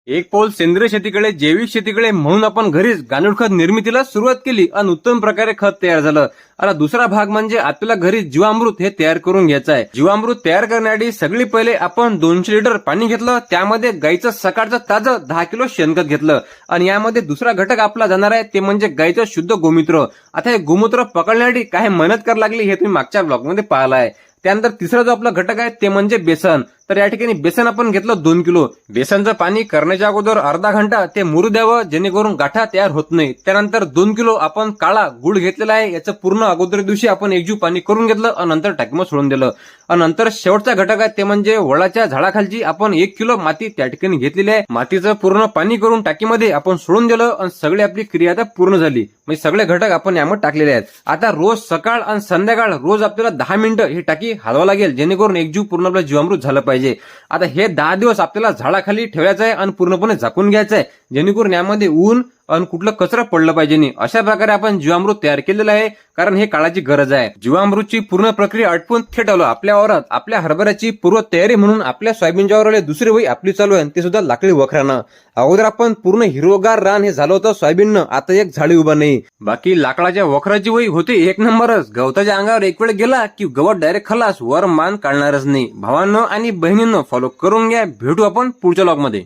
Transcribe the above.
एक पाऊल सेंद्रिय शेतीकडे, जैविक शेतीकडे म्हणून आपण घरीच गांडूळ खत निर्मितीला सुरुवात केली आणि उत्तम प्रकारे खत तयार झालं. आता दुसरा भाग म्हणजे आपल्याला घरी जीवामृत हे तयार करून घ्यायचं आहे. जीवामृत तयार करण्यासाठी सगळी पहिले आपण 200 लिटर पाणी घेतलं, त्यामध्ये गाईचं सकाळचं ताजं 10 किलो शेणखत घेतलं आणि यामध्ये दुसरा घटक आपला जाणार आहे ते म्हणजे गाईचं शुद्ध गोमूत्र. आता हे गोमूत्र पकडण्यासाठी काय मेहनत करावी लागली हे तुम्ही मागच्या ब्लॉगमध्ये पाहिलं आहे. त्यानंतर तिसरा जो आपला घटक आहे ते म्हणजे बेसन. तर या ठिकाणी बेसन आपण घेतलं 2 किलो. बेसनचं पाणी करण्याच्या अगोदर अर्धा घंटा ते मुरू द्यावं जेणेकरून गाठा तयार होत नाही. त्यानंतर 2 किलो आपण काळा गुळ घेतलेला आहे. याचं पूर्ण अगोदर दिवशी आपण एकजूव पाणी करून घेतलं आणि नंतर टाकीमध्ये सोडून दिलं. आणि नंतर शेवटचा घटक आहे ते म्हणजे वडाच्या झाडाखालची आपण 1 किलो माती त्या ठिकाणी घेतलेली आहे. मातीचं पूर्ण पाणी करून टाकीमध्ये आपण सोडून दिलं आणि सगळी आपली क्रिया आता पूर्ण झाली. म्हणजे सगळे घटक आपण यामध्ये टाकलेले आहेत. आता रोज सकाळ आणि संध्याकाळ रोज आपल्याला 10 मिनिटं ही टाकी हलवा लागेल जेणेकरून एकजूव पूर्ण आपलं जीवामृत झालं पाहिजे. आता हे 10 दिवस आपल्याला झाडाखाली ठेवायचं आहे आणि पूर्णपणे झाकून घ्यायचं आहे जेणेकरून यामध्ये ऊन आणि कुठलं कचरा पडलं पाहिजे नाही. अशा प्रकारे आपण जीवामृत तयार केलेलं आहे कारण हे काळाची गरज आहे. जीवामृतची पूर्ण प्रक्रिया आटपून थेट आलो आपल्या वावरात. आपल्या हरभऱ्याची पूर्व तयारी म्हणून आपल्या सोयाबीनच्या वावराला दुसरी वही आपली चालू आहे ते सुद्धा लाकडी वखरानं. अगोदर आपण पूर्ण हिरवगार रान हे झालं होतं सोयाबीननं, आता एक झाडी उभा नाही. बाकी लाकडाच्या वखराची वही होती एक नंबरच. गवताच्या अंगावर एक वेळ गेला की गवत डायरेक्ट खलास, वर मान काढणारच नाही. भावांनो आणि बहिणींनो फॉलो करून घ्या. भेटू आपण पुढच्या ब्लॉगमध्ये.